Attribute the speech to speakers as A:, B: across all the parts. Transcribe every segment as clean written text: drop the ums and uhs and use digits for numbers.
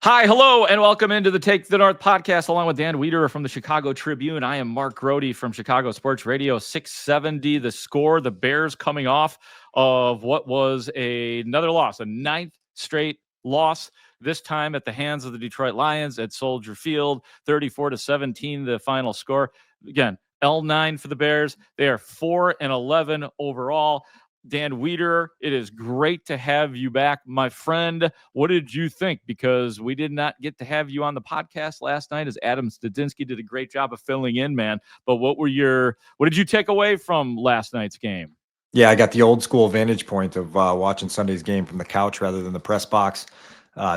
A: Hi, hello, and welcome into the Take the North podcast along with Dan Wiederer from the Chicago Tribune. I am Mark Grote from Chicago Sports Radio 670. The Score, the Bears coming off of what was another loss, a ninth straight loss, this time at the hands of the Detroit Lions at Soldier Field, 34-17, the final score. Again, L9 for the Bears. They are 4-11 overall. Dan Wiederer, it is great to have you back, my friend. What did you think? Because we did not get to have you on the podcast last night, as Adam Stadinsky did a great job of filling in, man. But what did you take away from last night's game?
B: Yeah, I got the old school vantage point of watching Sunday's game from the couch rather than the press box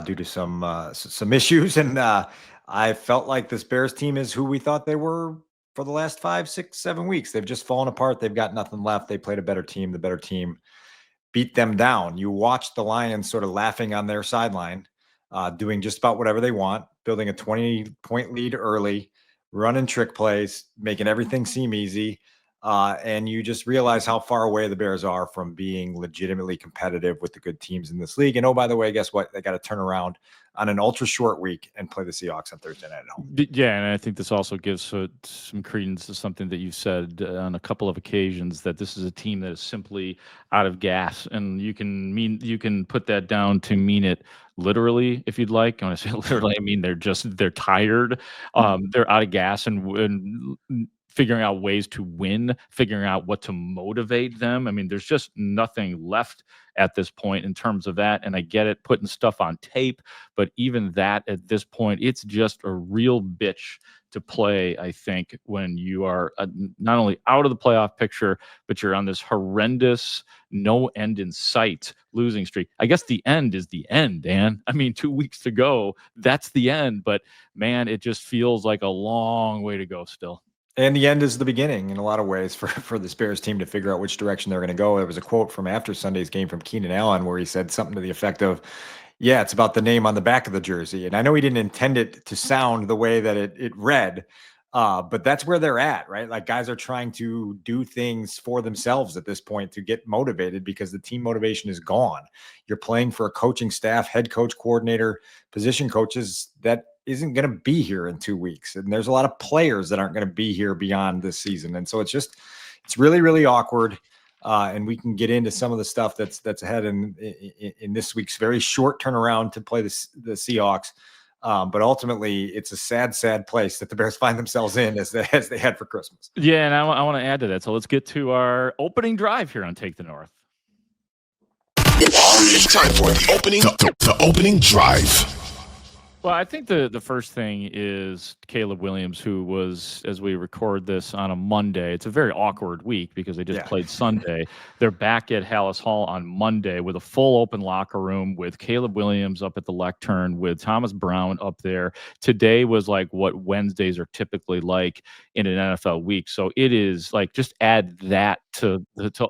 B: due to some issues. And I felt like this Bears team is who we thought they were for the last 5, 6, 7 weeks. They've just fallen apart. They've got nothing left. They played a better team. The better team beat them down. You watched the Lions sort of laughing on their sideline, doing just about whatever they want, building a 20-point lead early, running trick plays, making everything seem easy. And you just realize how far away the Bears are from being legitimately competitive with the good teams in this league. And oh, by the way, guess what? They got to turn around on an ultra short week and play the Seahawks on Thursday night at home.
A: Yeah, and I think this also gives some credence to something that you've said on a couple of occasions, that this is a team that is simply out of gas, and you can put that down to mean it literally if you'd like. When I say literally, I mean they're tired, they're out of gas, and figuring out ways to win, figuring out what to motivate them. I mean, there's just nothing left at this point in terms of that. And I get it, putting stuff on tape, but even that at this point, it's just a real bitch to play, I think, when you are not only out of the playoff picture, but you're on this horrendous, no end in sight losing streak. I guess the end is the end, Dan. I mean, 2 weeks to go, that's the end. But man, it just feels like a long way to go still.
B: And the end is the beginning in a lot of ways for the Bears team to figure out which direction they're going to go. There was a quote from after Sunday's game from Keenan Allen where he said something to the effect of, yeah, it's about the name on the back of the jersey. And I know he didn't intend it to sound the way that it read, but that's where they're at, right? Like, guys are trying to do things for themselves at this point to get motivated because the team motivation is gone. You're playing for a coaching staff, head coach, coordinator, position coaches that isn't going to be here in 2 weeks. And there's a lot of players that aren't going to be here beyond this season. And so it's really, really awkward. And we can get into some of the stuff that's ahead in this week's very short turnaround to play the Seahawks. But ultimately, it's a sad, sad place that the Bears find themselves in as they head for Christmas.
A: Yeah, and I want to add to that. So let's get to our opening drive here on Take the North.
C: It's time for the opening drive.
A: Well, I think the first thing is Caleb Williams, who was, as we record this on a Monday, it's a very awkward week because they just played Sunday. They're back at Haugh on Monday with a full open locker room with Caleb Williams up at the lectern with Thomas Brown up there. Today was like what Wednesdays are typically like in an NFL week. So it is like, just add that to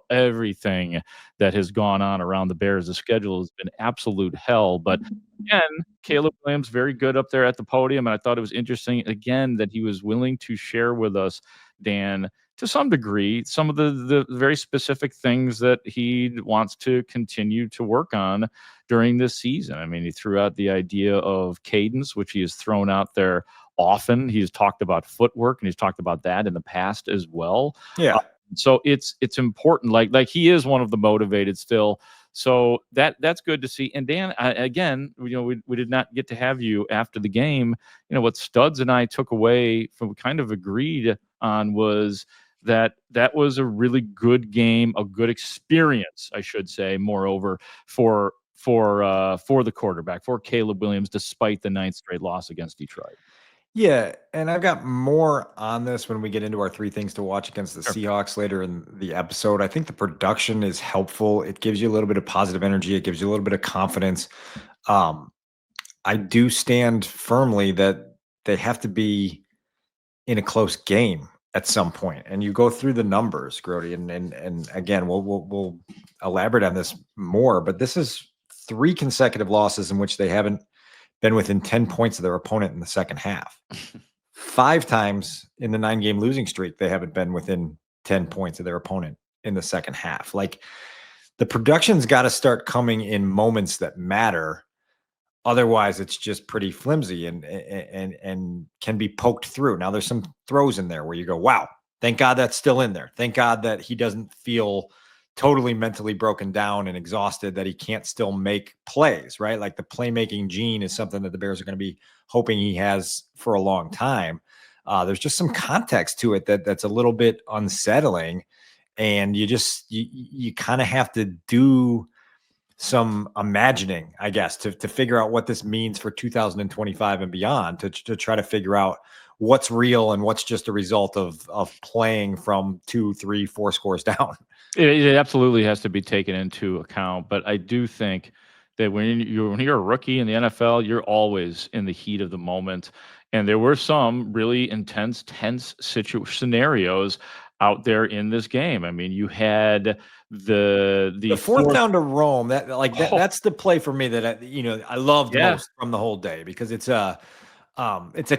A: everything that has gone on around the Bears. The schedule has been absolute hell, but again, Caleb Williams, very good up there at the podium. And I thought it was interesting, again, that he was willing to share with us, Dan, to some degree, some of the very specific things that he wants to continue to work on during this season. I mean, he threw out the idea of cadence, which he has thrown out there often. He's talked about footwork, and he's talked about that in the past as well.
B: Yeah.
A: So it's important. Like he is one of the motivated still. So that's good to see. And Dan, again, we did not get to have you after the game. What Studs and I took away from, kind of agreed on, was that was a really good game, a good experience, I should say, moreover, for the quarterback, for Caleb Williams, despite the ninth straight loss against Detroit.
B: Yeah, and I've got more on this when we get into our 3 things to watch against the Seahawks later in the episode. I think the production is helpful. It gives you a little bit of positive energy. It gives you a little bit of confidence. I do stand firmly that they have to be in a close game at some point. And you go through the numbers, Grote, and again, we'll elaborate on this more, but this is 3 consecutive losses in which they haven't been within 10 points of their opponent in the second half. 5 times in the 9-game losing streak, they haven't been within 10 points of their opponent in the second half. Like, the production's got to start coming in moments that matter. Otherwise, it's just pretty flimsy and can be poked through. Now, there's some throws in there where you go, wow, thank God that's still in there. Thank God that he doesn't feel totally mentally broken down and exhausted, that he can't still make plays, right? Like the playmaking gene is something that the Bears are going to be hoping he has for a long time. There's just some context to it that's a little bit unsettling. And you kind of have to do some imagining, I guess, to figure out what this means for 2025 and beyond, to try to figure out what's real and what's just a result of playing from 2, 3, 4 scores down.
A: It absolutely has to be taken into account, but I do think that when you're a rookie in the NFL, you're always in the heat of the moment, and there were some really intense, tense scenarios out there in this game. I mean, you had the
B: fourth down to Rome. That's the play for me that I loved most from the whole day, because it's a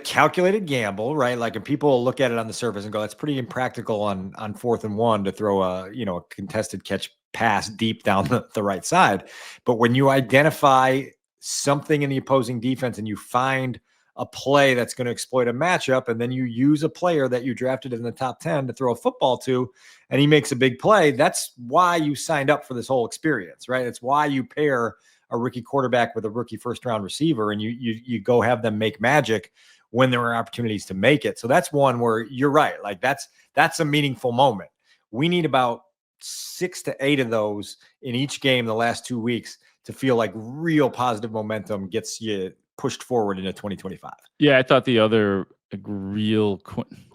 B: calculated gamble, right? Like, and people look at it on the surface and go, that's pretty impractical on 4th and 1 to throw a contested catch pass deep down the right side. But when you identify something in the opposing defense and you find a play that's going to exploit a matchup, and then you use a player that you drafted in the top 10 to throw a football to, and he makes a big play, that's why you signed up for this whole experience, right? It's why you pair a rookie quarterback with a rookie first-round receiver, and you go have them make magic when there are opportunities to make it. So that's one where you're right. Like, that's a meaningful moment. We need about 6 to 8 of those in each game the last 2 weeks to feel like real positive momentum gets you pushed forward into 2025.
A: Yeah, I thought the other real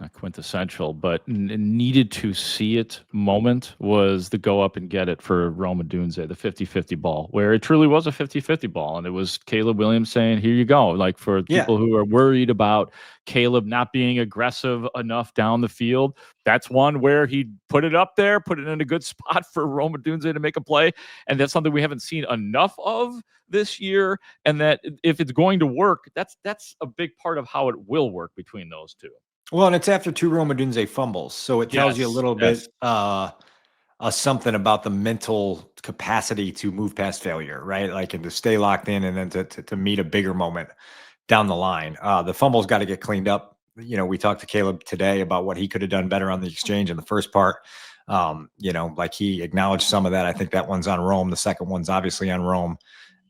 A: not quintessential, but needed to see it moment was the go up and get it for Rome Odunze, the 50-50 ball, where it truly was a 50-50 ball. And it was Caleb Williams saying, here you go. Like, for people who are worried about Caleb not being aggressive enough down the field, that's one where he put it up there, put it in a good spot for Rome Odunze to make a play. And that's something we haven't seen enough of this year. And that if it's going to work, that's a big part of how it will work between those two.
B: Well, and it's after 2 Rome Odunze fumbles, so it tells you a little bit something about the mental capacity to move past failure, right? Like, and to stay locked in, and then to meet a bigger moment down the line. The fumbles got to get cleaned up. We talked to Caleb today about what he could have done better on the exchange in the first part. Like, he acknowledged some of that. I think that one's on Rome. The second one's obviously on Rome.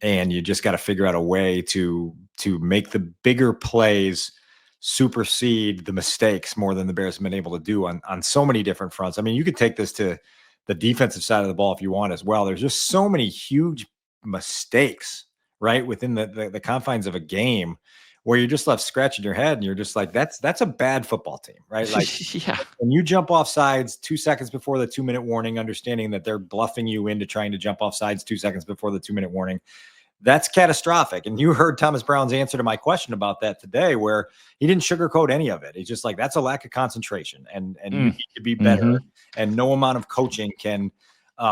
B: And you just got to figure out a way to make the bigger plays supersede the mistakes more than the Bears have been able to do on so many different fronts. I mean, you could take this to the defensive side of the ball if you want as well. There's just so many huge mistakes, right, within the confines of a game, where you're just left scratching your head and you're just like, that's a bad football team, right? Like, when you jump off sides 2 seconds before the 2-minute warning, understanding that they're bluffing you into trying to jump off sides 2 seconds before the 2-minute warning, that's catastrophic. And you heard Thomas Brown's answer to my question about that today, where he didn't sugarcoat any of it. He's just like, that's a lack of concentration, and you need to be better. And no amount of coaching can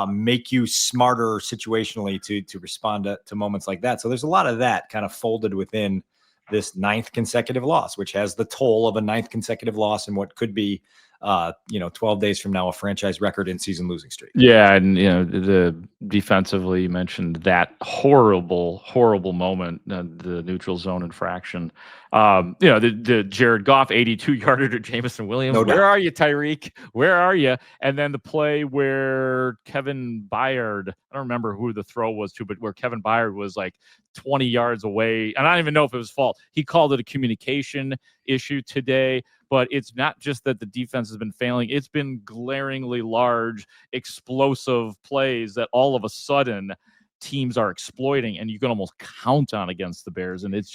B: make you smarter situationally to respond to moments like that. So there's a lot of that kind of folded within this 9th consecutive loss, which has the toll of a 9th consecutive loss in what could be 12 days from now, a franchise record in season losing streak.
A: Yeah. And, the defensively, you mentioned that horrible moment, the neutral zone infraction. The Jared Goff 82-yarder to Jameson Williams. Where are you, Tyreek? Where are you? And then the play where Kevin Byard, I don't remember who the throw was to, but where Kevin Byard was like 20 yards away. And I don't even know if it was fault. He called it a communication issue today. But it's not just that the defense has been failing. It's been glaringly large, explosive plays that all of a sudden teams are exploiting, and you can almost count on against the Bears. And it's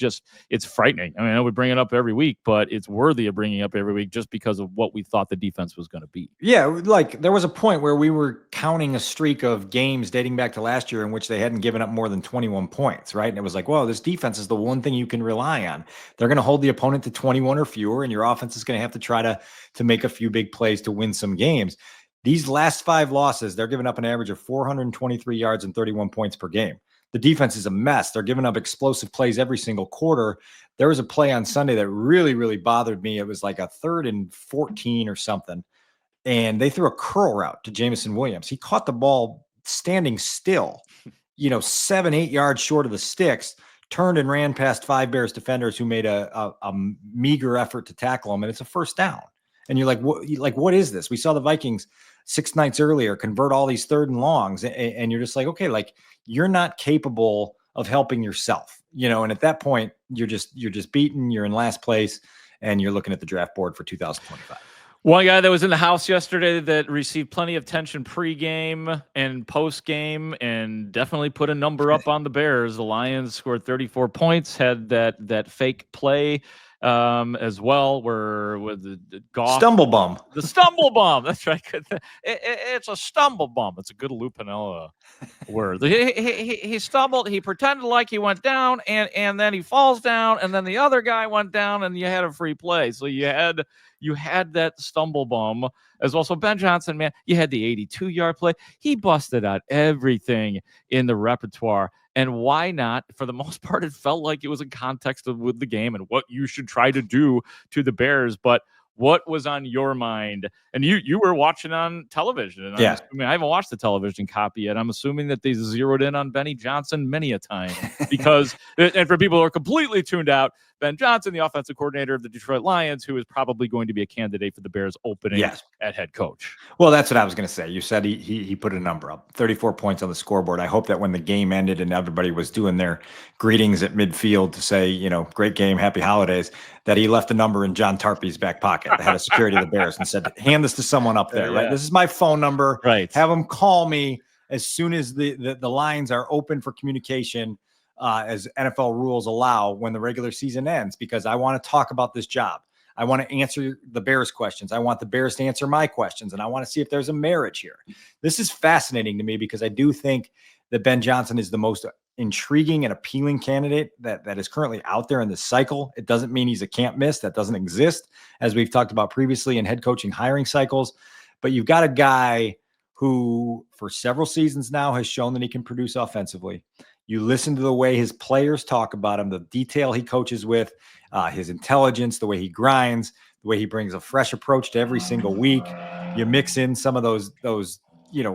A: frightening. I mean, I know we bring it up every week, but it's worthy of bringing up every week just because of what we thought the defense was going to be.
B: Yeah, like, there was a point where we were counting a streak of games dating back to last year in which they hadn't given up more than 21 points, right? And it was like, well, this defense is the one thing you can rely on. They're going to hold the opponent to 21 or fewer, and your offense is going to have to try to make a few big plays to win some games. These last 5 losses, they're giving up an average of 423 yards and 31 points per game. The defense is a mess. They're giving up explosive plays every single quarter. There was a play on Sunday that really, really bothered me. It was like a 3rd and 14 or something, and they threw a curl route to Jameson Williams. He caught the ball standing still, 7-8 yards short of the sticks, turned and ran past 5 Bears defenders who made a meager effort to tackle him, and it's a first down. And you're like, what is this? We saw the Vikings 6 nights earlier convert all these 3rd and longs, and you're just like, okay, like you're not capable of helping yourself, and at that point you're just beaten, you're in last place, and you're looking at the draft board for 2025.
A: One guy that was in the house yesterday that received plenty of attention pregame and postgame and definitely put a number up on the Bears. The Lions scored 34 points, had that fake play as well, where with the Goff.
B: Stumble bum.
A: The stumble bum. That's right. It's a stumble bum. It's a good Lou Piniella word. He stumbled. He pretended like he went down, and then he falls down, and then the other guy went down, and you had a free play. So you had that stumble bum as well. So Ben Johnson, man, you had the 82-yard play. He busted out everything in the repertoire. And why not? For the most part, it felt like it was in context with the game and what you should try to do to the Bears. But what was on your mind? And you were watching on television. And
B: yeah.
A: I haven't watched the television copy yet. I'm assuming that they zeroed in on Benny Johnson many a time because, and for people who are completely tuned out, Ben Johnson, the offensive coordinator of the Detroit Lions, who is probably going to be a candidate for the Bears opening at head coach.
B: Well, that's what I was going to say. You said he put a number up, 34 points on the scoreboard. I hope that when the game ended and everybody was doing their greetings at midfield to say, great game, happy holidays, that he left a number in John Tarpey's back pocket, the head of security of the Bears, and said, hand this to someone up there, right? This is my phone number.
A: Right.
B: Have them call me as soon as the lines are open for communication, as NFL rules allow when the regular season ends, because I want to talk about this job. I want to answer the Bears questions. I want the Bears to answer my questions, and I want to see if there's a marriage here. This is fascinating to me because I do think that Ben Johnson is the most intriguing and appealing candidate that is currently out there in this cycle. It doesn't mean he's a can't miss. That doesn't exist, as we've talked about previously in head coaching hiring cycles. But you've got a guy who for several seasons now has shown that he can produce offensively. You listen to the way his players talk about him, the detail he coaches with, his intelligence, the way he grinds, the way he brings a fresh approach to every single week. You mix in some of those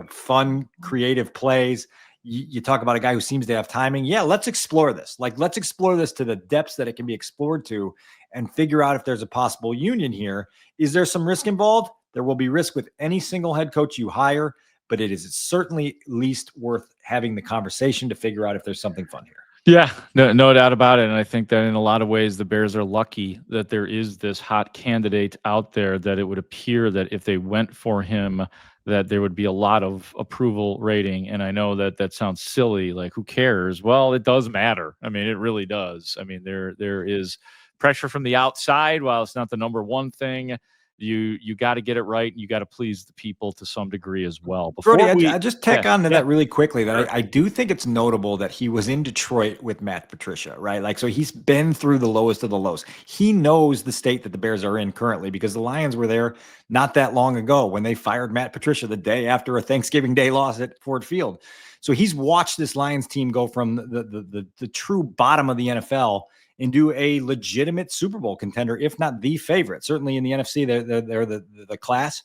B: fun, creative plays. You talk about a guy who seems to have timing. Yeah, let's explore this. Let's explore this to the depths that it can be explored to and figure out if there's a possible union here. Is there some risk involved? There will be risk with any single head coach you hire, but it is certainly at least worth having the conversation to figure out if there's something fun here.
A: Yeah, no doubt about it. And I think that in a lot of ways, the Bears are lucky that there is this hot candidate out there, that it would appear that if they went for him, that there would be a lot of approval rating. And I know that sounds silly, like who cares? Well, it does matter. I mean, it really does. I mean, there is pressure from the outside. While it's not the number one thing, you got to get it right, and you got to please the people to some degree as well.
B: Brody, I just tack on to that really quickly, that I do think it's notable that he was in Detroit with Matt Patricia, right? So he's been through the lowest of the lows. He knows the state that the Bears are in currently, because the Lions were there not that long ago when they fired Matt Patricia the day after a Thanksgiving Day loss at Ford Field. So he's watched this Lions team go from the true bottom of the NFL into a legitimate Super Bowl contender, if not the favorite. Certainly in the NFC, they're the class.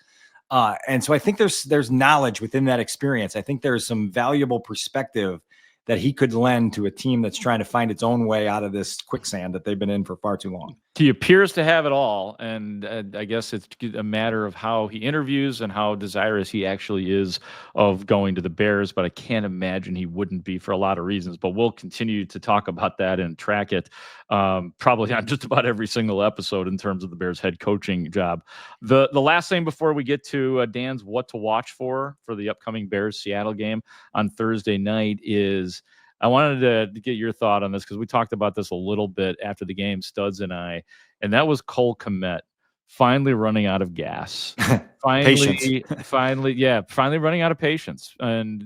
B: And so I think there's knowledge within that experience. I think there's some valuable perspective that he could lend to a team that's trying to find its own way out of this quicksand that they've been in for far too long.
A: He appears to have it all, and I guess it's a matter of how he interviews and how desirous he actually is of going to the Bears, but I can't imagine he wouldn't be for a lot of reasons. But we'll continue to talk about that and track it probably on just about every single episode in terms of the Bears head coaching job. The last thing before we get to Dan's what to watch for the upcoming Bears-Seattle game on Thursday night is I wanted to get your thought on this, because we talked about this a little bit after the game, Studs and I, and that was Cole Kmet finally running out of gas. Finally running out of patience. And,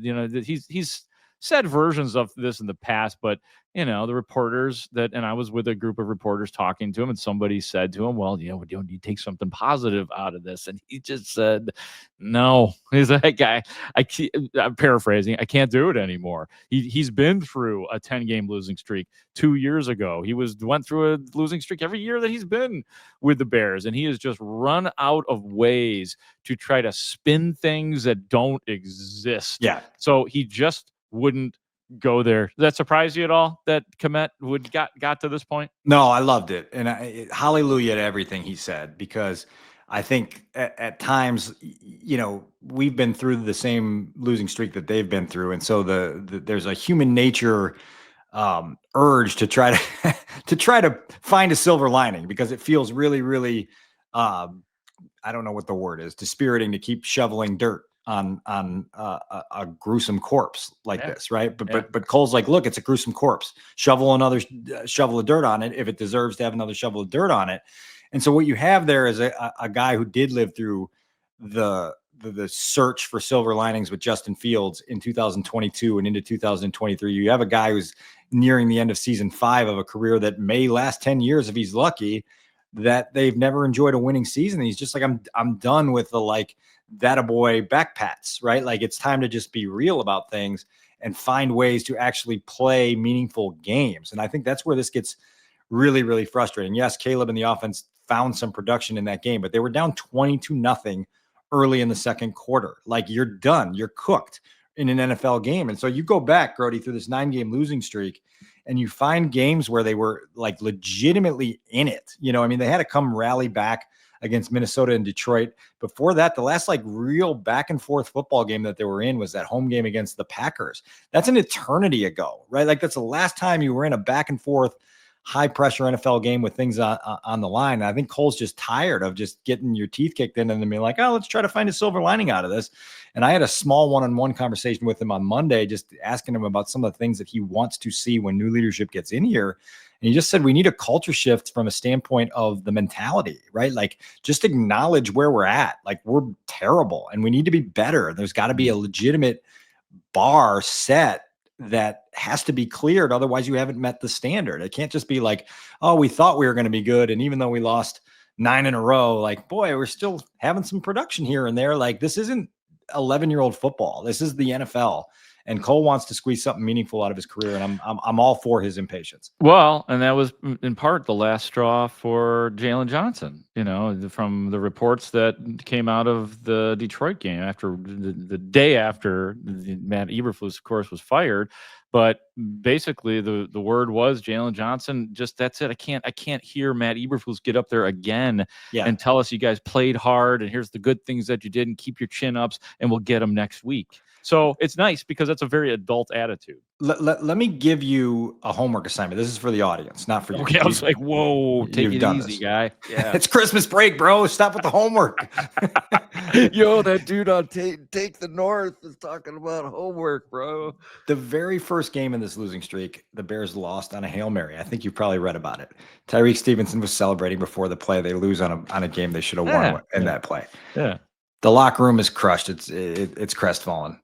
A: he's said versions of this in the past, but, the reporters and I was with a group of reporters talking to him, and somebody said to him, well, do you take something positive out of this? And he just said, no. He's like, I'm paraphrasing, I can't do it anymore. He's been through a 10-game losing streak 2 years ago. He went through a losing streak every year that he's been with the Bears, and he has just run out of ways to try to spin things that don't exist.
B: Yeah.
A: So he just wouldn't go there. Does that surprise you at all that Kmet got to this point?
B: No, I loved it. And hallelujah to everything he said, because I think at times, we've been through the same losing streak that they've been through. And so there's a human nature urge to try to to try to find a silver lining, because it feels really, really I don't know what the word is, dispiriting to keep shoveling dirt on a gruesome corpse like this, right? But Cole's like, look, it's a gruesome corpse. Shovel another shovel of dirt on it if it deserves to have another shovel of dirt on it. And so what you have there is a guy who did live through the search for silver linings with Justin Fields in 2022 and into 2023. You have a guy who's nearing the end of season 5 of a career that may last 10 years if he's lucky, that they've never enjoyed a winning season. And he's just like, I'm done with the that a boy back pats, right? Like, it's time to just be real about things and find ways to actually play meaningful games. And I think that's where this gets really, really frustrating. Yes, Caleb and the offense found some production in that game, but they were down 22-0 early in the second quarter. Like, you're done. You're cooked in an NFL game. And so you go back, Grote, through this 9-game losing streak, and you find games where they were legitimately in it. They had to come rally back against Minnesota and Detroit. Before that, the last real back and forth football game that they were in was that home game against the Packers. That's an eternity ago, right? That's the last time you were in a back and forth high pressure NFL game with things on the line. And I think Cole's just tired of just getting your teeth kicked in and then being like, oh, let's try to find a silver lining out of this. And I had a small one-on-one conversation with him on Monday, just asking him about some of the things that he wants to see when new leadership gets in here. And he just said, we need a culture shift from a standpoint of the mentality, right? Just acknowledge where we're at. We're terrible and we need to be better. There's got to be a legitimate bar set that has to be cleared. Otherwise you haven't met the standard. It can't just be oh, we thought we were going to be good, and even though we lost 9 in a row, boy, we're still having some production here and there. This isn't 11-year-old football. This is the NFL. And Cole wants to squeeze something meaningful out of his career, and I'm all for his impatience.
A: Well, and that was in part the last straw for Jalen Johnson. From the reports that came out of the Detroit game after the day after Matt Eberflus, of course, was fired. But basically, the word was Jalen Johnson. Just that's it. I can't hear Matt Eberflus get up there again and tell us you guys played hard and here's the good things that you did and keep your chin ups and we'll get them next week. So it's nice because that's a very adult attitude.
B: Let me give you a homework assignment. This is for the audience, not for you.
A: Okay, I was like, whoa, take it easy, guy. Yeah.
B: It's Christmas break, bro. Stop with the homework.
D: Yo, that dude on Take the North is talking about homework, bro.
B: The very first game in this losing streak, the Bears lost on a Hail Mary. I think you probably read about it. Tyreek Stevenson was celebrating before the play. They lose on a game they should have won in that play.
A: Yeah.
B: The locker room is crushed. It's crestfallen.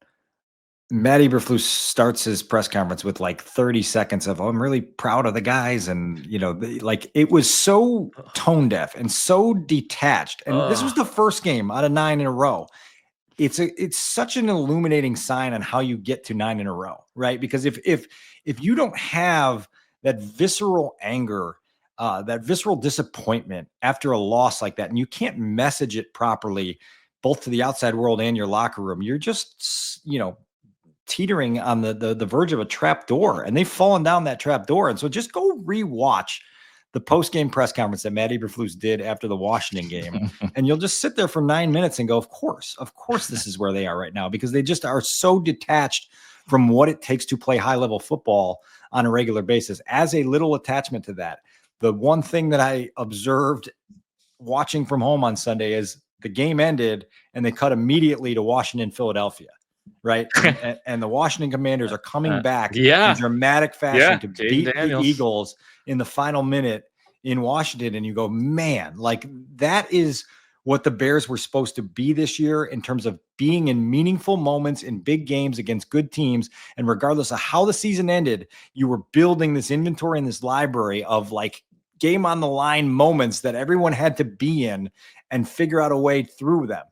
B: Matt Eberflus starts his press conference with 30 seconds of, I'm really proud of the guys. And, it was so tone deaf and so detached. And this was the first game out of 9 in a row. It's such an illuminating sign on how you get to 9 in a row, right? Because if you don't have that visceral anger, that visceral disappointment after a loss like that, and you can't message it properly, both to the outside world and your locker room, you're just, teetering on the verge of a trap door, and they've fallen down that trap door. And so just go rewatch the post-game press conference that Matt Eberflus did after the Washington game. And you'll just sit there for 9 minutes and go, of course, this is where they are right now, because they just are so detached from what it takes to play high-level football on a regular basis. As a little attachment to that, the one thing that I observed watching from home on Sunday is the game ended and they cut immediately to Washington, Philadelphia. Right. And the Washington Commanders are coming back in dramatic fashion to beat the Eagles in the final minute in Washington. And you go, man, that is what the Bears were supposed to be this year in terms of being in meaningful moments in big games against good teams. And regardless of how the season ended, you were building this inventory and this library of game on the line moments that everyone had to be in and figure out a way through them.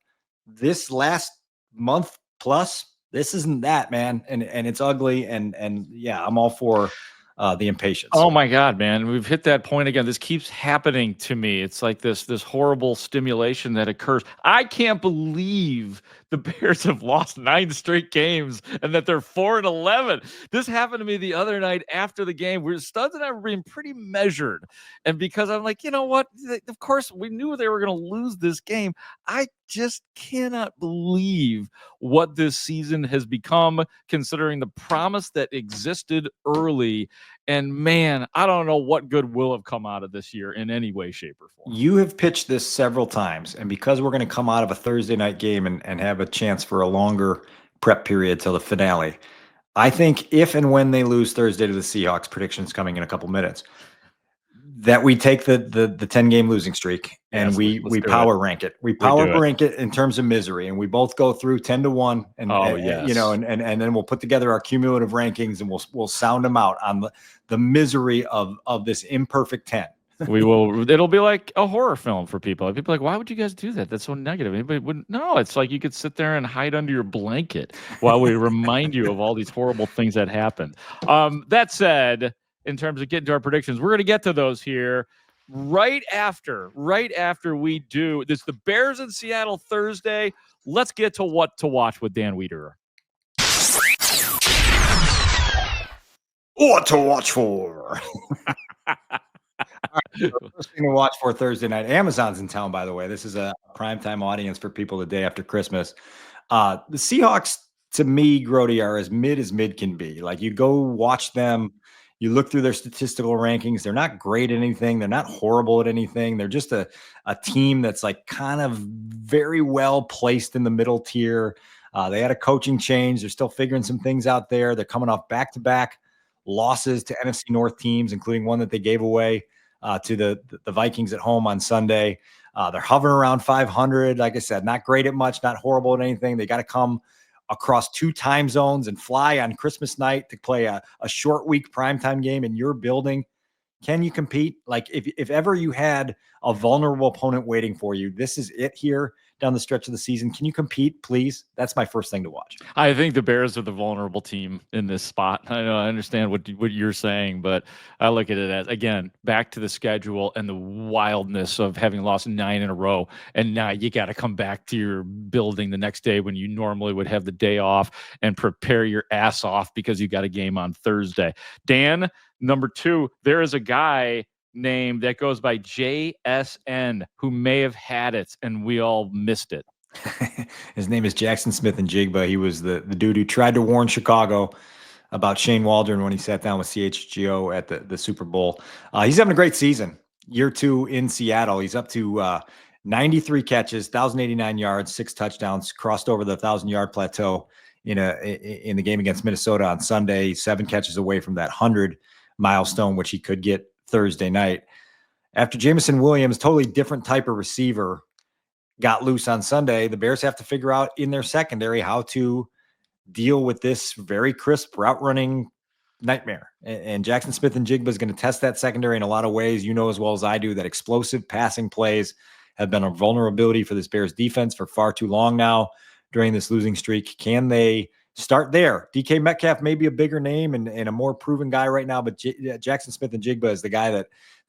B: This last month plus, this isn't that, man. And it's ugly. And yeah, I'm all for the impatience.
A: Oh my God, man. We've hit that point again. This keeps happening to me. It's like this horrible stimulation that occurs. I can't believe the Bears have lost 9 straight games and that they're 4-11. This happened to me the other night after the game. Studs and I were being pretty measured. And because I'm like, you know what? Of course, we knew they were going to lose this game. I just cannot believe what this season has become, considering the promise that existed early. And man, I don't know what good will have come out of this year in any way, shape, or form.
B: You have pitched this several times, and because we're going to come out of a Thursday night game and have a chance for a longer prep period till the finale, I think if and when they lose Thursday to the Seahawks, predictions coming in a couple minutes, that we take the 10-game losing streak and
A: Yes,
B: we
A: let's do
B: power
A: it.
B: rank it. We power rank it in terms of misery, and we both go through 10-1, and you know, and then we'll put together our cumulative rankings, and we'll sound them out on the misery of this imperfect 10.
A: We will. It'll be like a horror film for people. People are like, why would you guys do that? That's so negative. Anybody wouldn't. No, it's like you could sit there and hide under your blanket while we remind you of all these horrible things that happened. That said, in terms of getting to our predictions, we're going to get to those here right after we do this. The Bears in Seattle Thursday. Let's get to what to watch with Dan Wiederer.
B: What to watch for? Right, so first thing to watch for Thursday night. Amazon's in town, by the way. This is a primetime audience for people the day after Christmas. The Seahawks, to me, Grote, are as mid can be. Like, you go watch them, you look through their statistical rankings. They're not great at anything. They're not horrible at anything. They're just a team that's like kind of very well placed in the middle tier. They had a coaching change. They're still figuring some things out there. They're coming off back-to-back losses to NFC North teams, including one that they gave away to the Vikings at home on Sunday. They're hovering around 500. Like I said, not great at much, not horrible at anything. They got to come across 2 time zones and fly on Christmas night to play a short week primetime game in your building. Can you compete? Like, if ever you had a vulnerable opponent waiting for you, this is it here down the stretch of the season. Can you compete, please? That's my first thing to watch.
A: I think the Bears are the vulnerable team in this spot. I know, I understand what you're saying, but I look at it as, again, back to the schedule and the wildness of having lost 9 in a row. And now you got to come back to your building the next day when you normally would have the day off and prepare your ass off because you got a game on Thursday. Dan, number 2, there is a guy name that goes by JSN who may have had it and we all missed it.
B: His name is Jackson Smith-Njigba. He was the dude who tried to warn Chicago about Shane Waldron when he sat down with CHGO at the Super Bowl. He's having a great season. Year 2 in Seattle. He's up to 93 catches, 1,089 yards, 6 touchdowns, crossed over the 1,000-yard plateau in the game against Minnesota on Sunday. 7 catches away from that 100 milestone, which he could get Thursday night. After Jameson Williams, totally different type of receiver, got loose on Sunday, the Bears have to figure out in their secondary how to deal with this very crisp route running nightmare. And Jackson Smith-Njigba is going to test that secondary in a lot of ways. You know as well as I do that explosive passing plays have been a vulnerability for this Bears defense for far too long now during this losing streak. Can they start there? DK Metcalf may be a bigger name and a more proven guy right now, but Jackson Smith-Njigba is the guy that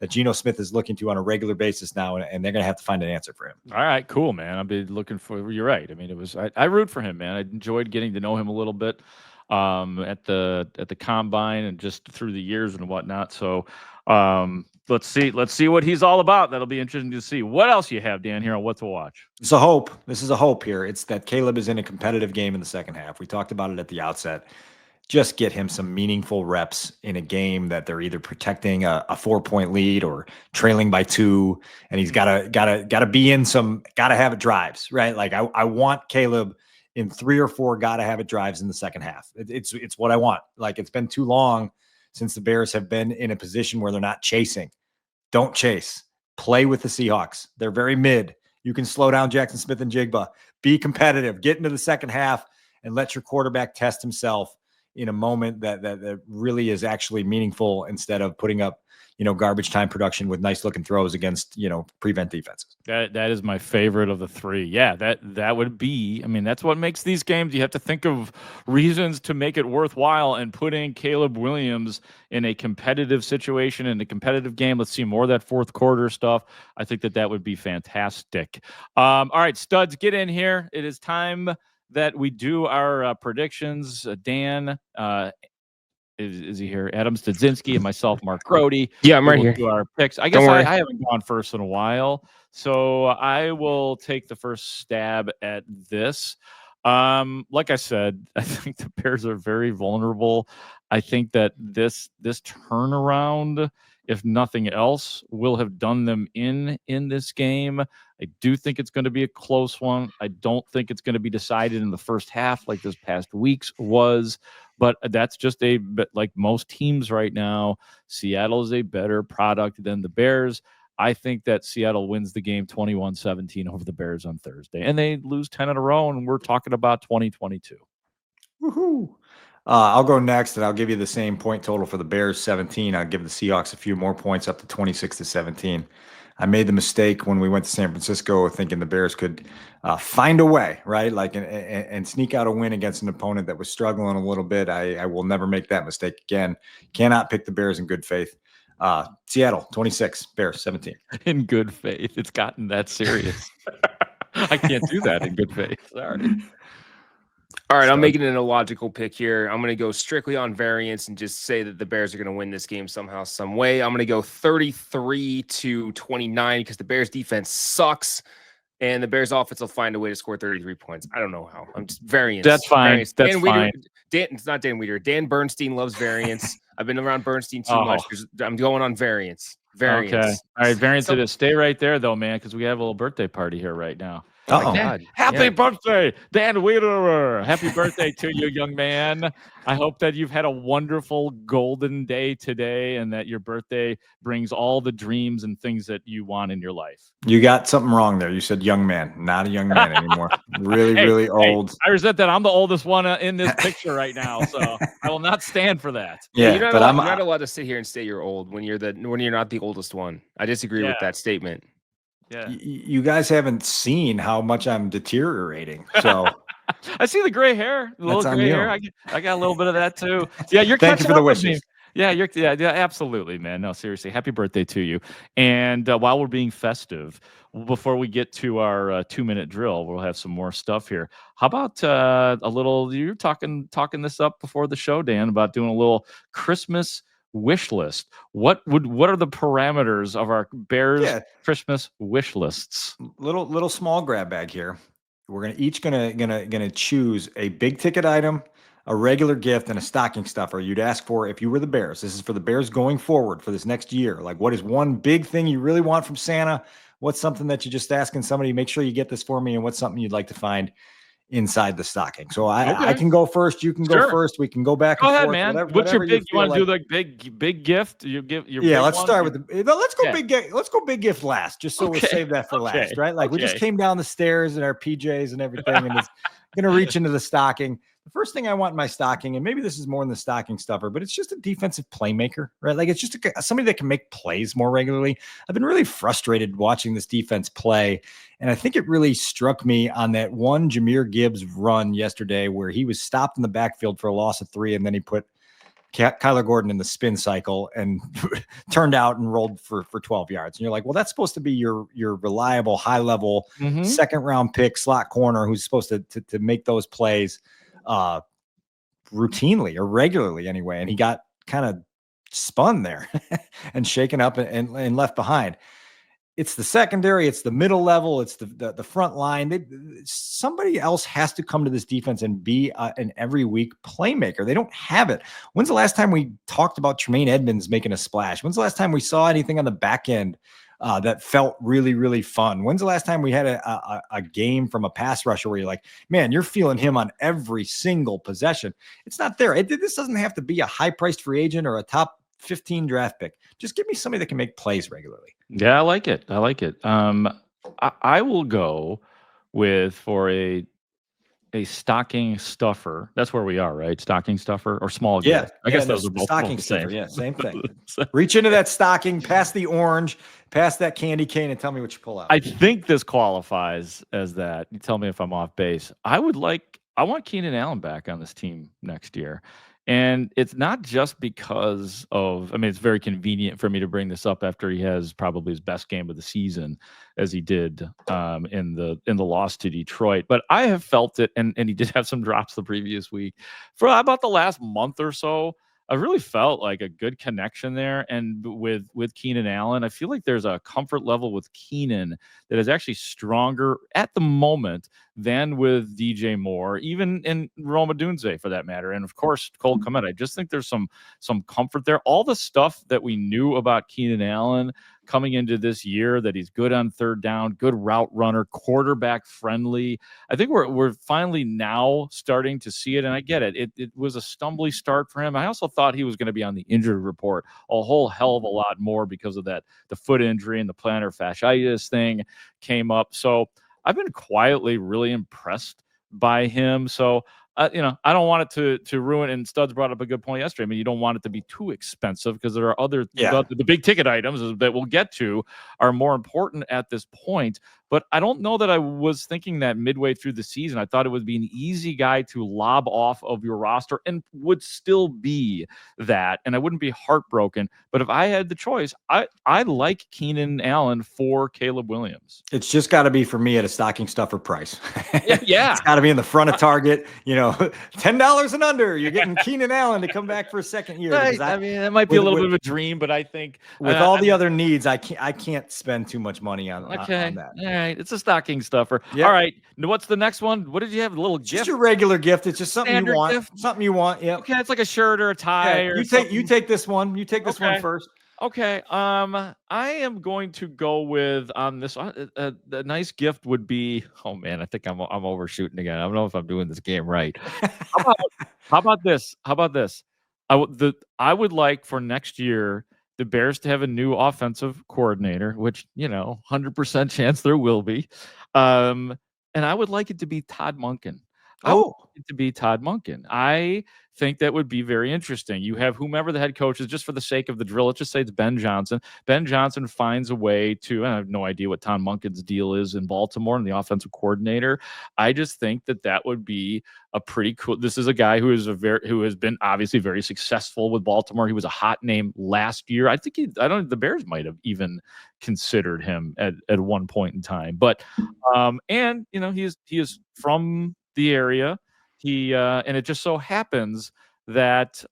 B: Geno Smith is looking to on a regular basis now, and they're going to have to find an answer for him.
A: All right, cool, man. I've been looking for. You're right. I mean, I root for him, man. I enjoyed getting to know him a little bit at the combine and just through the years and whatnot. So let's see what he's all about. That'll be interesting to see. What else you have, Dan, here on what to watch?
B: It's a hope. This is a hope here. It's that Caleb is in a competitive game in the second half. We talked about it at the outset. Just get him some meaningful reps in a game that they're either protecting a 4-point lead or trailing by 2, and he's gotta be in some gotta have it drives, right? Like I want Caleb in 3 or 4 gotta have it drives in the second half. It's what I want. Like, it's been too long since the Bears have been in a position where they're not chasing. Don't chase. Play with the Seahawks. They're very mid. You can slow down Jackson Smith-Njigba. Be competitive. Get into the second half and let your quarterback test himself in a moment that really is actually meaningful instead of putting up, garbage time production with nice looking throws against, prevent defenses.
A: That is my favorite of the 3. Yeah, that would be, I mean, that's what makes these games. You have to think of reasons to make it worthwhile, and putting Caleb Williams in a competitive situation, in a competitive game. Let's see more of that fourth quarter stuff. I think that would be fantastic. All right, studs, get in here. It is time that we do our predictions. Dan, is he here? Adam Studzinski and myself, Mark Grote.
E: Yeah, I'm
A: we
E: right
A: will
E: here.
A: do our picks. I guess
E: Don't worry.
A: I haven't gone first in a while, so I will take the first stab at this. Like I said, I think the Bears are very vulnerable. I think that this turnaround, if nothing else, will have done them in this game. I do think it's going to be a close one. I don't think it's going to be decided in the first half like this past week's was. But that's just like most teams right now. Seattle is a better product than the Bears. I think that Seattle wins the game 21-17 over the Bears on Thursday, and they lose 10 in a row, and we're talking about 2022.
B: Woohoo! I'll go next, and I'll give you the same point total for the Bears, 17. I'll give the Seahawks a few more points, up to 26-17. I made the mistake when we went to San Francisco thinking the Bears could find a way, right? Like, and sneak out a win against an opponent that was struggling a little bit. I will never make that mistake again. Cannot pick the Bears in good faith. Seattle, 26, Bears, 17.
A: In good faith. It's gotten that serious. I can't do that in good faith. Sorry.
E: All right, I'm making an illogical pick here. I'm going to go strictly on variance and just say that the Bears are going to win this game somehow, some way. I'm going to go 33-29 because the Bears defense sucks and the Bears offense will find a way to score 33 points. I don't know how. I'm just variance.
A: That's fine.
E: Variance.
A: That's fine.
E: It's not Dan Wiederer. Dan Bernstein loves variance. I've been around Bernstein too much because I'm going on variance. Variance.
A: Okay. All right, variance it is. Stay right there, though, man, because we have a little birthday party here right now.
E: Oh, my God.
A: Happy birthday, Dan Wiederer. Happy birthday to you, young man. I hope that you've had a wonderful golden day today and that your birthday brings all the dreams and things that you want in your life.
B: You got something wrong there. You said young man, not a young man anymore. Really old.
A: I resent that. I'm the oldest one in this picture right now, so I will not stand for that.
B: Yeah,
E: you're
B: but
E: you're not allowed to sit here and say you're old when you're not the oldest one. I disagree with that statement.
A: Yeah,
B: you guys haven't seen how much I'm deteriorating. So
A: I see the gray hair, the little gray hair. I got a little bit of that too. Yeah, you're
B: thank you for the
A: with me.
B: wishes.
A: Yeah, yeah, absolutely, man. No, seriously, happy birthday to you. And while we're being festive, before we get to our 2-minute drill, we'll have some more stuff here. How about a little? You're talking this up before the show, Dan, about doing a little Christmas wish list. What are the parameters of our Bears Christmas wish lists?
B: Little small grab bag here. We're gonna choose a big ticket item, a regular gift, and a stocking stuffer you'd ask for if you were the Bears. This is for the Bears going forward for this next year. Like, what is one big thing you really want from Santa? What's something that you're just asking somebody, make sure you get this for me, and what's something you'd like to find inside the stocking? So I can go first. You can go first. We can go back and forth.
A: Man.
B: Whatever,
A: what's your big? You want to do
B: like
A: big gift? You give your
B: let's start with let's go big. Let's go big gift last, just so we'll save that for last, right? Like we just came down the stairs in our PJs and everything, and it's gonna reach into the stocking. The first thing I want in my stocking, and maybe this is more in the stocking stuffer, but it's just a defensive playmaker, right? Like it's just somebody that can make plays more regularly. I've been really frustrated watching this defense play, and I think it really struck me on that one Jahmyr Gibbs run yesterday where he was stopped in the backfield for a loss of 3, and then he put Kyler Gordon in the spin cycle and turned out and rolled for 12 yards. And you're like, well, that's supposed to be your reliable, high-level second-round pick slot corner who's supposed to make those plays routinely or regularly anyway. And he got kind of spun there and shaken up and left behind. It's the secondary, it's the middle level, it's the front line. Somebody else has to come to this defense and be an every week playmaker. They don't have it. When's the last time we talked about Tremaine Edmonds making a splash? When's the last time we saw anything on the back end that felt really, really fun? When's the last time we had a game from a pass rusher where you're like, man, you're feeling him on every single possession? It's not there. This doesn't have to be a high-priced free agent or a top 15 draft pick. Just give me somebody that can make plays regularly.
A: Yeah, I like it. I will go for a stocking stuffer. That's where we are, right? Stocking stuffer or small gift. I guess those are both
B: stocking
A: the same.
B: Stuffer. Yeah, same thing. Reach into that stocking, pass the orange, pass that candy cane, and tell me what you pull out.
A: I think this qualifies as that. You tell me if I'm off base. I want Keenan Allen back on this team next year. And it's not just because of, I mean, it's very convenient for me to bring this up after he has probably his best game of the season, as he did in the loss to Detroit. But I have felt it, and he did have some drops the previous week. For about the last month or so, I really felt like a good connection there. And with Keenan Allen, I feel like there's a comfort level with Keenan that is actually stronger at the moment than with DJ Moore, even in Roma Dunze for that matter. And of course, Cole Kmet. I just think there's some comfort there. All the stuff that we knew about Keenan Allen coming into this year, that he's good on third down, good route runner, quarterback friendly. I think we're finally now starting to see it, and I get it. It was a stumbly start for him. I also thought he was going to be on the injured report a whole hell of a lot more because of the foot injury and the plantar fasciitis thing came up. So I've been quietly really impressed by him. So I don't want it to ruin. And Studs brought up a good point yesterday. I mean, you don't want it to be too expensive because there are other the big ticket items that we'll get to are more important at this point. But I don't know that I was thinking that midway through the season. I thought it would be an easy guy to lob off of your roster and would still be that. And I wouldn't be heartbroken. But if I had the choice, I like Keenan Allen for Caleb Williams.
B: It's just got to be for me at a stocking stuffer price.
A: Yeah.
B: It's got to be in the front of Target, $10 and under. You're getting Keenan Allen to come back for a second year.
A: Right. I mean, that might be a little bit of a dream, but I think
B: with all the other needs, I can't spend too much money on that.
A: All right, it's a stocking stuffer. Yep. All right, what's the next one? What did you have? A little gift?
B: Just your regular gift. It's just something you want. Gift? Something you want. Yeah.
A: Okay, it's like a shirt or a tie.
B: Yeah,
A: or
B: you take this one. You take this one first.
A: Okay. I am going to go with on this. The nice gift would be. Oh man, I think I'm overshooting again. I don't know if I'm doing this game right. How about this? I would like for next year the Bears to have a new offensive coordinator, which 100% chance there will be, and I would like it to be Todd Monken. I think that would be very interesting. You have whomever the head coach is, just for the sake of the drill. Let's just say it's Ben Johnson. Ben Johnson finds a way to, I have no idea what Tom Monken's deal is in Baltimore and the offensive coordinator. I just think that would be a pretty cool. This is a guy who has been obviously very successful with Baltimore. He was a hot name last year. I think the Bears might have even considered him at one point in time. But and he is from the area. And it just so happens that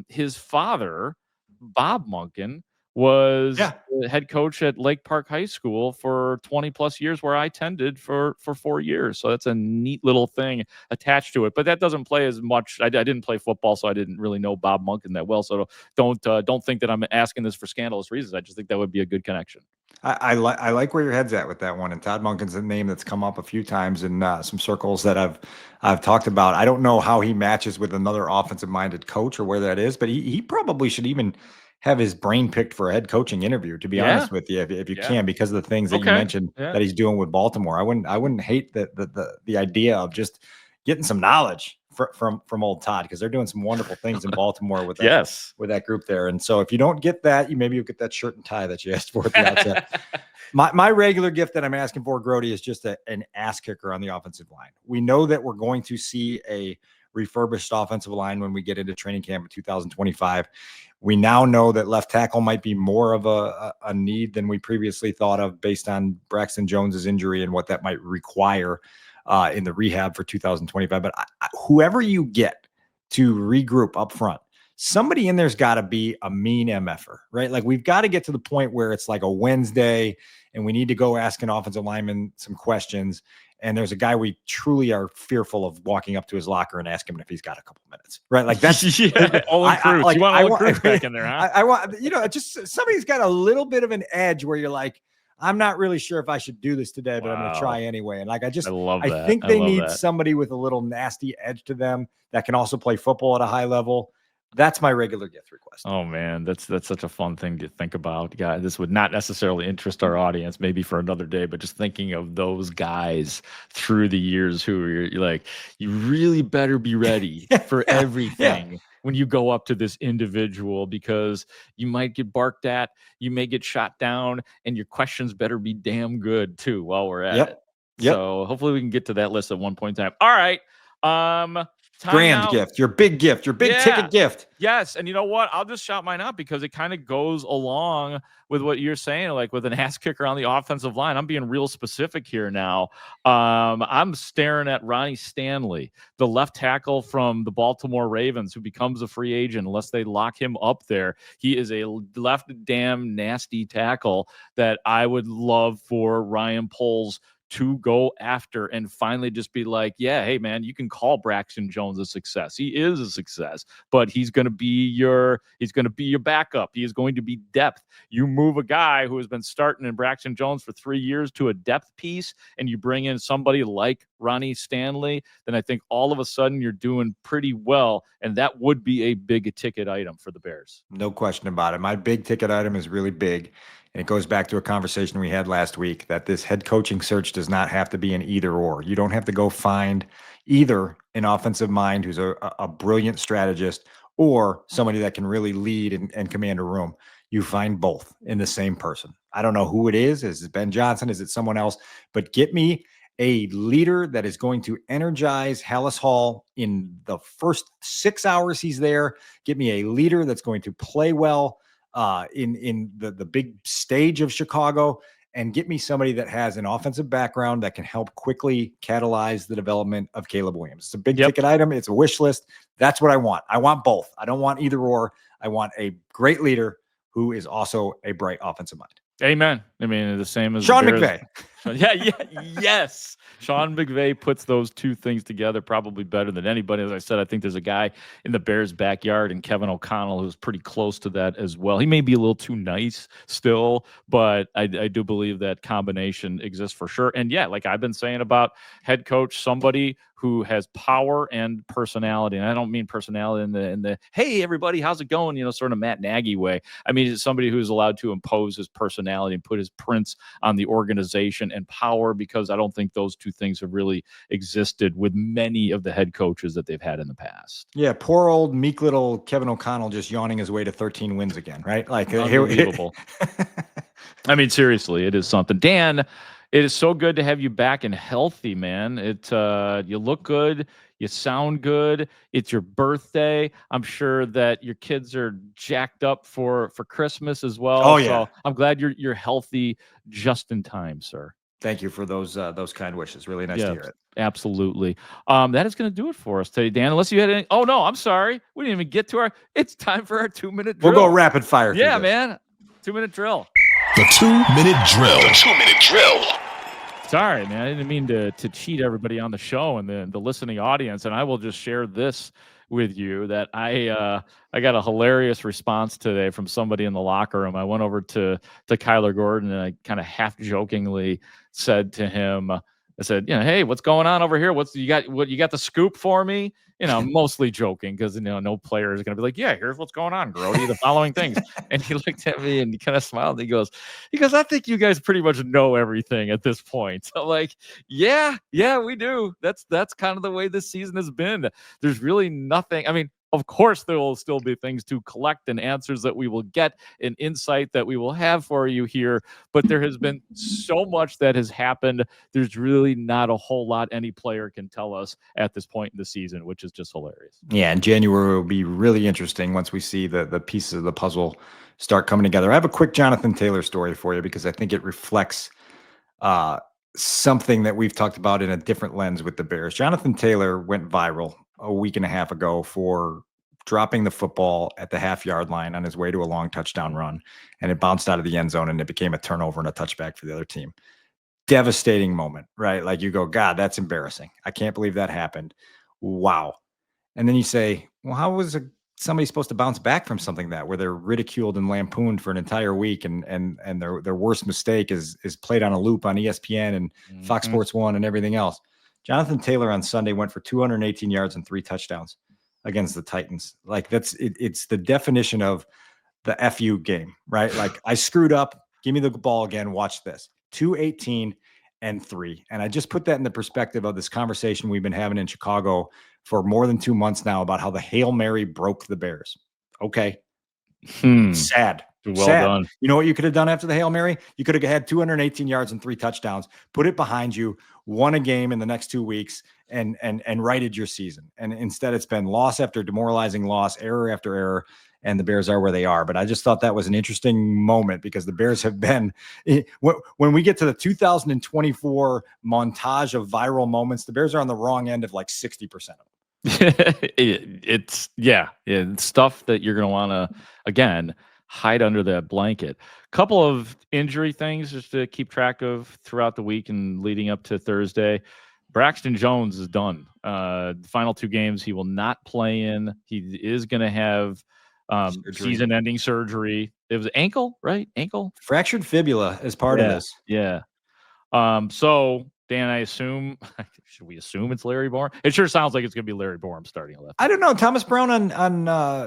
A: his father, Bob Monken, was the head coach at Lake Park High School for 20 plus years, where I attended for 4 years. So that's a neat little thing attached to it. But that doesn't play as much. I didn't play football, so I didn't really know Bob Monken that well. So don't think that I'm asking this for scandalous reasons. I just think that would be a good connection.
B: I like where your head's at with that one. And Todd Monken's a name that's come up a few times in some circles that I've talked about. I don't know how he matches with another offensive-minded coach or where that is, but he probably should even have his brain picked for a head coaching intervw, to be honest with you, if you can, because of the things that you mentioned that he's doing with Baltimore. I wouldn't hate the idea of just getting some knowledge from old Todd, because they're doing some wonderful things in Baltimore with that group there. And so if you don't get that, maybe you'll get that shirt and tie that you asked for at the outset. My regular gift that I'm asking for, Grote, is just an ass kicker on the offensive line. We know that we're going to see a refurbished offensive line when we get into training camp in 2025. We now know that left tackle might be more of a need than we previously thought of, based on Braxton Jones's injury and what that might require in the rehab for 2025. But whoever you get to regroup up front, somebody in there's got to be a mean MFer, right? Like, we've got to get to the point where it's like a Wednesday and we need to go ask an offensive lineman some questions, and there's a guy we truly are fearful of walking up to his locker and ask him if he's got a couple minutes, right? Like, that's
A: Olin Kreutz. You want Olin Kreutz back in there, huh?
B: I want, just somebody's got a little bit of an edge where you're like, I'm not really sure if I should do this today, but I'm going to try anyway. And like, I think they need somebody with a little nasty edge to them that can also play football at a high level. That's my regular gift request.
A: Oh man, that's such a fun thing to think about. Yeah, this would not necessarily interest our audience, maybe for another day, but just thinking of those guys through the years who you're like, you really better be ready for everything. When you go up to this individual, because you might get barked at, you may get shot down, and your questions better be damn good too while we're at it. So hopefully we can get to that list at one point in time. All right. time
B: Grand
A: now.
B: gift, your big gift, your big ticket gift.
A: Yes. And you know what? I'll just shout mine out because it kind of goes along with what you're saying, like with an ass kicker on the offensive line. I'm being real specific here now. I'm staring at Ronnie Stanley, the left tackle from the Baltimore Ravens, who becomes a free agent unless they lock him up there. He is a left damn nasty tackle that I would love for Ryan Poles to go after and finally just be like, yeah, hey man, you can call Braxton Jones a success. He is a success, but he's going to be your backup. He is going to be depth. You move a guy who has been starting in Braxton Jones for 3 years to a depth piece, and you bring in somebody like Ronnie Stanley, then I think all of a sudden you're doing pretty well, and that would be a big ticket item for the Bears.
B: No question about it. My big ticket item is really big. And it goes back to a conversation we had last week that this head coaching search does not have to be an either or. You don't have to go find either an offensive mind who's a brilliant strategist or somebody that can really lead and command a room. You find both in the same person. I don't know who it is. Is it Ben Johnson? Is it someone else? But get me a leader that is going to energize Haugh Hall in the first 6 hours he's there. Get me a leader that's going to play well in the big stage of Chicago, and get me somebody that has an offensive background that can help quickly catalyze the development of Caleb Williams. It's a big ticket item. It's a wish list. That's what I want. I want both. I don't want either or. I want a great leader who is also a bright offensive mind.
A: Amen. I mean, the same as
B: Sean McVay.
A: Yes. Sean McVay puts those two things together probably better than anybody. As I said, I think there's a guy in the Bears' backyard, and Kevin O'Connell, who's pretty close to that as well. He may be a little too nice still, but I do believe that combination exists for sure. And yeah, like I've been saying about head coach, somebody who has power and personality. And I don't mean personality in the hey, everybody, how's it going? Sort of Matt Nagy way. I mean, it's somebody who's allowed to impose his personality and put his prints on the organization and power, because I don't think those two things have really existed with many of the head coaches that they've had in the past.
B: Yeah, poor old meek little Kevin O'Connell just yawning his way to 13 wins again, right? Like
A: unbelievable. I mean, seriously, it is something. Dan, it is so good to have you back and healthy, man. You look good. You sound good. It's your birthday. I'm sure that your kids are jacked up for Christmas as well.
B: Oh, yeah.
A: So I'm glad you're healthy just in time, sir.
B: Thank you for those kind wishes. Really nice to hear it.
A: Absolutely. That is going to do it for us today, Dan. Unless you had any. Oh no, I'm sorry. We didn't even get to it's time for our 2-minute drill.
B: We'll go rapid fire.
A: Yeah, man. 2-minute drill.
C: The 2-minute drill. The 2-minute drill.
A: Sorry, man. I didn't mean to cheat everybody on the show and the listening audience. And I will just share this with you that I got a hilarious response today from somebody in the locker room. I went over to Kyler Gordon and I kind of half jokingly said to him, I said, hey, what's going on over here? You got the scoop for me? Mostly joking because, no player is going to be like, yeah, here's what's going on, Grote, the following things. And he looked at me and he kind of smiled. And he goes, I think you guys pretty much know everything at this point. So like, yeah, we do. That's kind of the way this season has been. There's really nothing. I mean, of course, there will still be things to collect and answers that we will get and insight that we will have for you here. But there has been so much that has happened. There's really not a whole lot any player can tell us at this point in the season, which is just hilarious.
B: Yeah, and January will be really interesting once we see the pieces of the puzzle start coming together. I have a quick Jonathan Taylor story for you because I think it reflects something that we've talked about in a different lens with the Bears. Jonathan Taylor went viral a week and a half ago for dropping the football at the half-yard line on his way to a long touchdown run, and it bounced out of the end zone, and it became a turnover and a touchback for the other team. Devastating moment, right? Like you go, God, that's embarrassing. I can't believe that happened. Wow. And then you say, well, how was somebody supposed to bounce back from something where they're ridiculed and lampooned for an entire week, and their worst mistake is played on a loop on ESPN and Fox Sports 1 and everything else? Jonathan Taylor on Sunday went for 218 yards and 3 touchdowns against the Titans. Like it's the definition of the FU game, right? Like I screwed up. Give me the ball again. Watch this. 218 and 3. And I just put that in the perspective of this conversation we've been having in Chicago for more than 2 months now about how the Hail Mary broke the Bears. Okay. Sad.
A: Well
B: Sad.
A: done.
B: You know what you could have done after the Hail Mary? You could have had 218 yards and 3 touchdowns, put it behind you, won a game in the next 2 weeks, and righted your season. And instead, it's been loss after demoralizing loss, error after error, and the Bears are where they are. But I just thought that was an interesting moment because the Bears have been when we get to the 2024 montage of viral moments, the Bears are on the wrong end of like 60% of them.
A: It's stuff that you're going to want to, again, hide under that blanket. Couple of injury things just to keep track of throughout the week and leading up to Thursday. Braxton Jones is done. The final 2 games he will not play in. He is going to have season-ending surgery. It was ankle, right? Ankle?
B: Fractured fibula as part of this.
A: Yeah. So Dan, I assume, should we assume it's Larry Borom? It sure sounds like it's going to be Larry Borom starting left.
B: I don't know. Thomas Brown on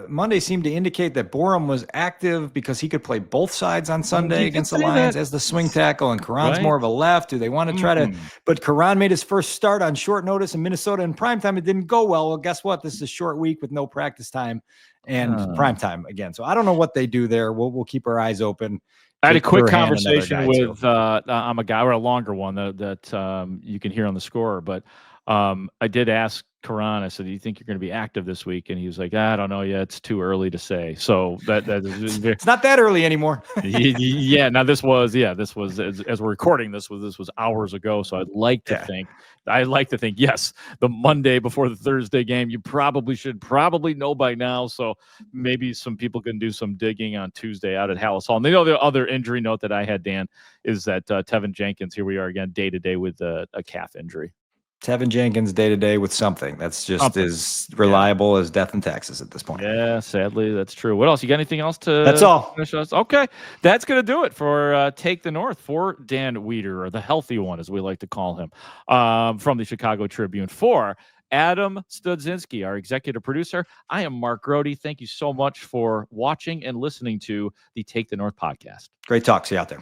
B: Monday seemed to indicate that Borom was active because he could play both sides on Sunday against the Lions as the swing tackle, and Karan's more of a left. Do they want to try to? But Karan made his first start on short notice in Minnesota in primetime. It didn't go well. Well, guess what? This is a short week with no practice time and primetime again. So I don't know what they do there. We'll keep our eyes open.
A: I had a quick conversation with I'm a guy, or a longer one that you can hear on the score, but I did ask Karan. I said, "Do you think you're going to be active this week?" And he was like, "I don't know yet. It's too early to say." So that is
B: it's not that early anymore.
A: Yeah. Now this was as we're recording this was hours ago. So I'd like to think yes, the Monday before the Thursday game, you should know by now. So maybe some people can do some digging on Tuesday out at Haugh Hall. And the other injury note that I had, Dan, is that Tevin Jenkins, here we are again, day to day with a calf injury.
B: Tevin Jenkins day to day with something that's just as reliable as death and taxes at this point.
A: Yeah, sadly, that's true. What else? You got anything else to?
B: That's all.
A: Finish us? Okay, that's gonna do it for Take the North for Dan Wiederer, or the healthy one, as we like to call him, from the Chicago Tribune. For Adam Studzinski, our executive producer, I am Mark Grote. Thank you so much for watching and listening to the Take the North podcast.
B: Great talk. See you out there.